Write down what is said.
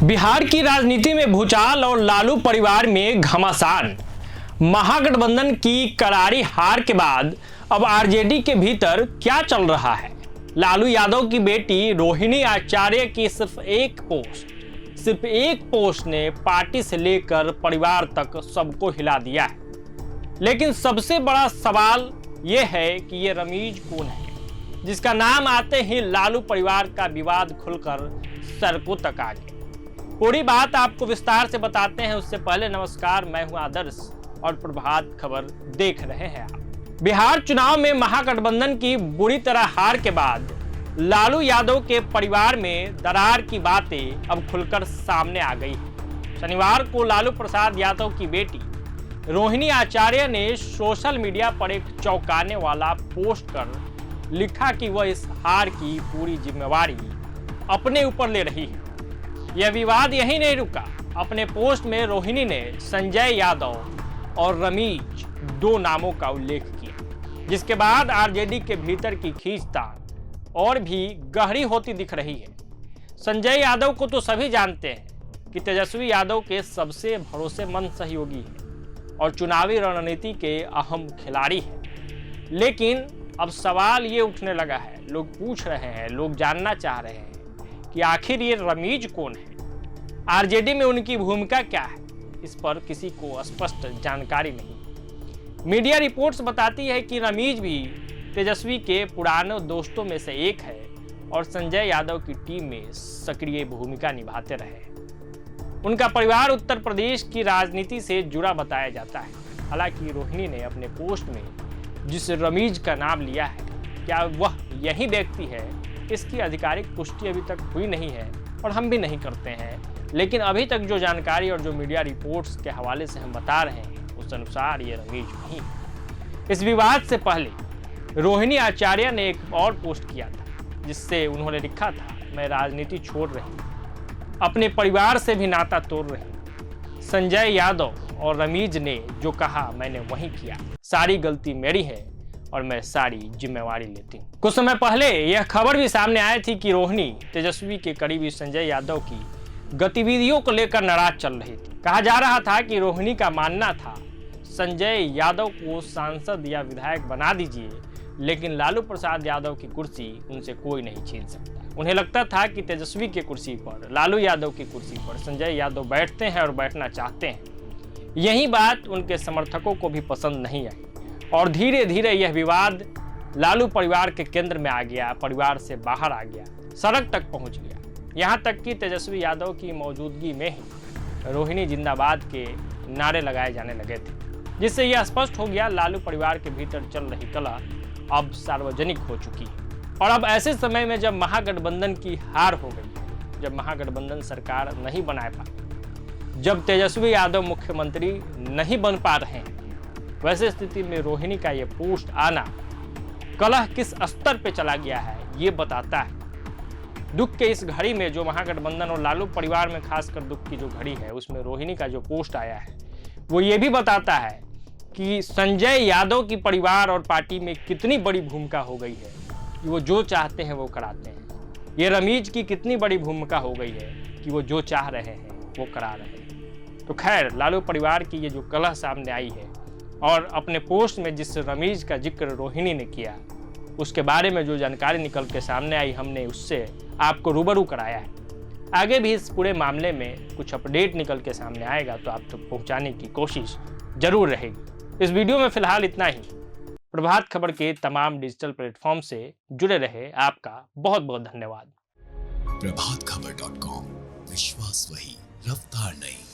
बिहार की राजनीति में भूचाल और लालू परिवार में घमासान। महागठबंधन की करारी हार के बाद अब आरजेडी के भीतर क्या चल रहा है? लालू यादव की बेटी रोहिणी आचार्य की सिर्फ एक पोस्ट ने पार्टी से लेकर परिवार तक सबको हिला दिया है। लेकिन सबसे बड़ा सवाल यह है कि ये रमीज कौन है, जिसका नाम आते ही लालू परिवार का विवाद खुलकर सड़कों तक आ गया। पूरी बात आपको विस्तार से बताते हैं, उससे पहले नमस्कार, मैं हूं आदर्श और प्रभात खबर देख रहे हैं आप। बिहार चुनाव में महागठबंधन की बुरी तरह हार के बाद लालू यादव के परिवार में दरार की बातें अब खुलकर सामने आ गई है। शनिवार को लालू प्रसाद यादव की बेटी रोहिणी आचार्य ने सोशल मीडिया पर एक चौंकाने वाला पोस्ट कर लिखा कि वह इस हार की पूरी जिम्मेवारी अपने ऊपर ले रही है। यह विवाद यहीं नहीं रुका। अपने पोस्ट में रोहिणी ने संजय यादव और रमीज दो नामों का उल्लेख किया, जिसके बाद आरजेडी के भीतर की खींचतान और भी गहरी होती दिख रही है। संजय यादव को तो सभी जानते हैं कि तेजस्वी यादव के सबसे भरोसेमंद सहयोगी हैं और चुनावी रणनीति के अहम खिलाड़ी हैं। लेकिन अब सवाल ये उठने लगा है, लोग पूछ रहे हैं, लोग जानना चाह रहे हैं कि आखिर ये रमीज कौन है, आरजेडी में उनकी भूमिका क्या है। इस पर किसी को स्पष्ट जानकारी नहीं। मीडिया रिपोर्ट्स बताती है कि रमीज भी तेजस्वी के पुराने दोस्तों में से एक है और संजय यादव की टीम में सक्रिय भूमिका निभाते रहे। उनका परिवार उत्तर प्रदेश की राजनीति से जुड़ा बताया जाता है। हालांकि रोहिणी ने अपने पोस्ट में जिस रमीज का नाम लिया है, क्या वह यही व्यक्ति है, इसकी आधिकारिक पुष्टि अभी तक हुई नहीं है और हम भी नहीं करते हैं। लेकिन अभी तक जो जानकारी और जो मीडिया रिपोर्ट्स के हवाले से हम बता रहे हैं, उस अनुसार ये रमीज नहीं है। इस विवाद से पहले रोहिणी आचार्य ने एक और पोस्ट किया था, जिससे उन्होंने लिखा था, मैं राजनीति छोड़ रही हूँ, अपने परिवार से भी नाता तोड़ रही हूँ। संजय यादव और रमीज ने जो कहा मैंने वही किया, सारी गलती मेरी है और मैं सारी जिम्मेवारी लेती हूँ। कुछ समय पहले यह खबर भी सामने आई थी कि रोहिणी तेजस्वी के करीबी संजय यादव की गतिविधियों को लेकर नाराज चल रही थी। कहा जा रहा था कि रोहिणी का मानना था संजय यादव को सांसद या विधायक बना दीजिए, लेकिन लालू प्रसाद यादव की कुर्सी उनसे कोई नहीं छीन सकता। उन्हें लगता था कि तेजस्वी की कुर्सी पर, लालू यादव की कुर्सी पर संजय यादव बैठते हैं और बैठना चाहते हैं। यही बात उनके समर्थकों को भी पसंद नहीं आई और धीरे धीरे यह विवाद लालू परिवार के केंद्र में आ गया, परिवार से बाहर आ गया, सड़क तक पहुंच गया। यहां तक कि तेजस्वी यादव की मौजूदगी में ही रोहिणी जिंदाबाद के नारे लगाए जाने लगे थे, जिससे यह स्पष्ट हो गया लालू परिवार के भीतर चल रही कलह अब सार्वजनिक हो चुकी है। और अब ऐसे समय में जब महागठबंधन की हार हो गई, जब महागठबंधन सरकार नहीं बना पाई, जब तेजस्वी यादव मुख्यमंत्री नहीं बन पा रहे हैं, वैसे स्थिति में रोहिणी का ये पोस्ट आना कलह किस स्तर पे चला गया है, ये बताता है। दुख के इस घड़ी में, जो महागठबंधन और लालू परिवार में खासकर दुख की जो घड़ी है, उसमें रोहिणी का जो पोस्ट आया है, वो ये भी बताता है कि संजय यादव की परिवार और पार्टी में कितनी बड़ी भूमिका हो गई है कि वो जो चाहते हैं वो कराते हैं। ये रमीज की कितनी बड़ी भूमिका हो गई है कि वो जो चाह रहे हैं वो करा रहे हैं। तो खैर, लालू परिवार की ये जो कलह सामने आई है और अपने पोस्ट में जिस रमीज का जिक्र रोहिणी ने किया, उसके बारे में जो जानकारी निकल के सामने आई, हमने उससे आपको रूबरू कराया है। आगे भी इस पूरे मामले में कुछ अपडेट निकल के सामने आएगा तो आप तक पहुंचाने की कोशिश जरूर रहेगी। इस वीडियो में फिलहाल इतना ही। प्रभात खबर के तमाम डिजिटल प्लेटफॉर्म से जुड़े रहे, आपका बहुत बहुत धन्यवाद। प्रभातखबर.com, विश्वास वही, रफ्तार नहीं।